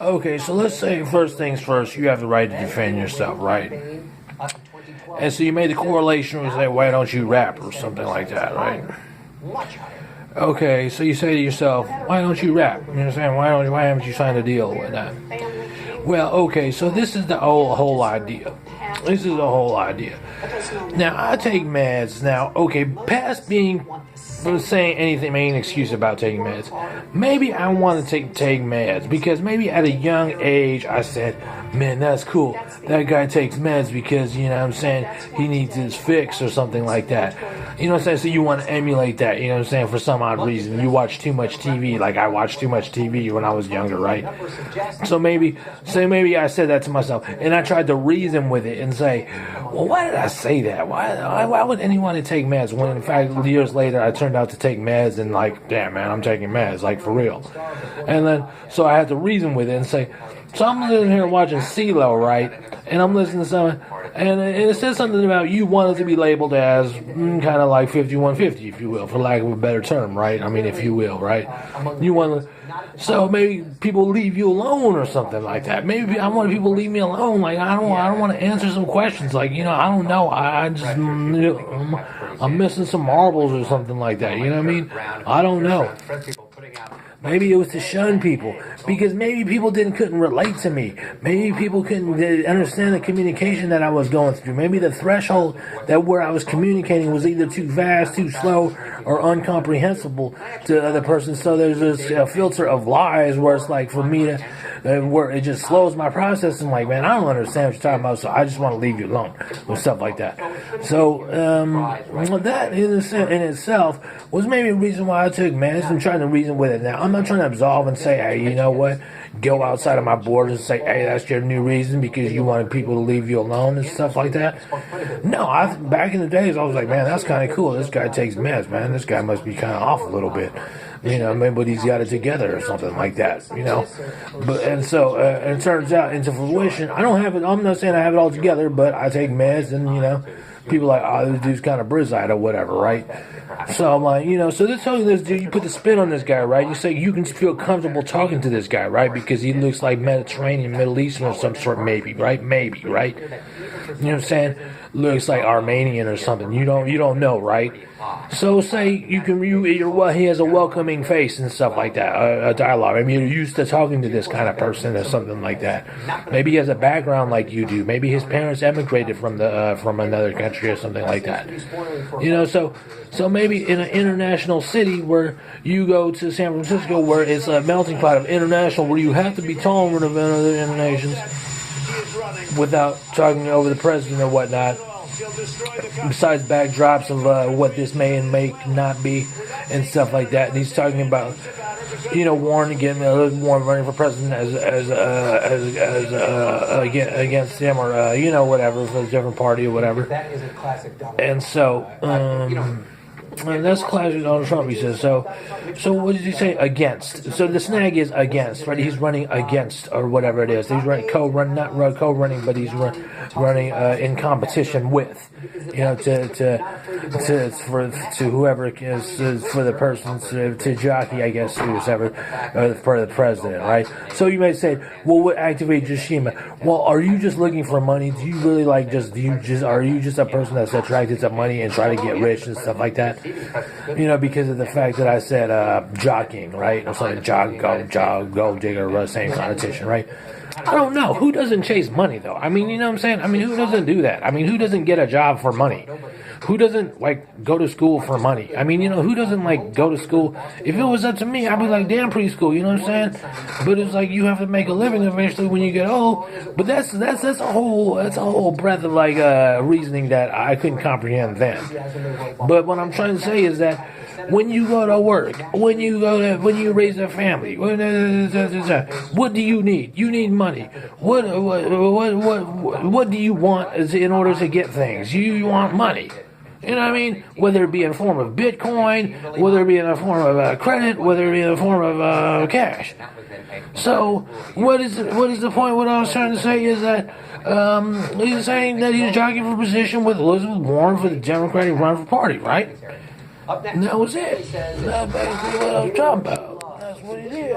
Okay, so let's say first things first, you have the right to defend yourself, right? And so you made the correlation with say, why don't you rap or something like that, right? Okay, so you say to yourself, why don't you rap? You know what I'm saying? Why haven't you signed a deal with that? Well, okay, so this is the whole idea. This is the whole idea. Now, I take meds. Now, okay, past being saying anything, making an excuse about taking meds. Maybe I want to take meds because maybe at a young age I said, man, that's cool. That guy takes meds because, you know what I'm saying, he needs his fix or something like that. You know what I'm saying? So you want to emulate that, you know what I'm saying, for some odd reason. You watch too much TV, like I watched too much TV when I was younger, right? So maybe I said that to myself, and I tried to reason with it and say, well, why did I say that? Why would anyone take meds when, in fact, years later I turned out to take meds and like, damn, man, I'm taking meds, like for real. And then, so I had to reason with it and say, so I'm sitting here watching CeeLo, right? And I'm listening to something, and it says something about you wanted to be labeled as kind of like 5150, if you will, for lack of a better term, right? I mean, if you will, right? You want to, so maybe people leave you alone or something like that. Maybe I want people to leave me alone. Like I don't want to answer some questions. Like, you know, I don't know. I just I'm missing some marbles or something like that. You know what I mean? I don't know. Maybe it was to shun people because maybe people couldn't relate to me. Maybe people couldn't understand the communication that I was going through. Maybe the threshold that where I was communicating was either too fast, too slow, or incomprehensible to the other person. So there's this filter of lies where it's like for me to where it just slows my process. I'm like, man, I don't understand what you're talking about, so I just want to leave you alone or stuff like that. So that in itself was maybe a reason why I took meds and trying to reason with it. Now I'm not trying to absolve and say, hey, you know what, go outside of my borders and say, hey, that's your new reason because you wanted people to leave you alone and stuff like that. No, back in the days I was like, man, that's kind of cool. This guy takes meds, man. This guy must be kind of off a little bit. You know, maybe he's got it together or something like that, you know. But and so it turns out into fruition. I don't have it. I'm not saying I have it all together, but I take meds, and you know, people are like, oh, this dude's kind of brizzite or whatever, right? So I'm like, you know, so this dude, you put the spin on this guy, right? You say you can feel comfortable talking to this guy, right? Because he looks like Mediterranean, Middle Eastern of some sort, maybe, right? Maybe, right? You know what I'm saying? Looks like Armenian or something. You don't know, right? So say he has a welcoming face and stuff like that, a dialogue. I mean, you're used to talking to this kind of person or something like that. Maybe he has a background like you do. Maybe his parents emigrated from another country or something like that. You know, so maybe in an international city where you go to San Francisco, where it's a melting pot of international, where you have to be tolerant of other nations without talking over the president or whatnot. Besides backdrops of what this may and may not be and stuff like that, and he's talking about, you know, Warren running for president as against him or you know, whatever, for a different party or whatever. And so and that's classic Donald Trump, he says. So what did he say? Against. So the snag is against, right? He's running against, or whatever it is. He's running not co-running, but he's running in competition with, you know, to whoever is for the person to jockey, I guess, whoever for the president, right? So you may say, well, what activated Yoshima? Well, are you just looking for money? Do you really like are you just a person that's attracted to money and try to get rich and stuff like that? You know, because of the fact that I said jockeying, right? Or something, gold digger, same connotation, right? I don't know. Who doesn't chase money, though? I mean, you know what I'm saying? I mean, who doesn't do that? I mean, who doesn't get a job for money? Who doesn't, like, go to school for money? I mean, you know, who doesn't, like, go to school? If it was up to me, I'd be like, damn, preschool, you know what I'm saying? But it's like you have to make a living eventually when you get old. But that's a whole breadth of, like, reasoning that I couldn't comprehend then. But what I'm trying to say is that when you go to work, when you raise a family, what do you need? You need money. What do you want in order to get things? You want money. You know what I mean? Whether it be in the form of Bitcoin, whether it be in the form of credit, whether it be in the form of cash. So, what is the point? What I was trying to say is that he's saying that he's jockeying for position with Elizabeth Warren for the Democratic run for party, right? And that was it. That's basically what I was talking about. That's what he did.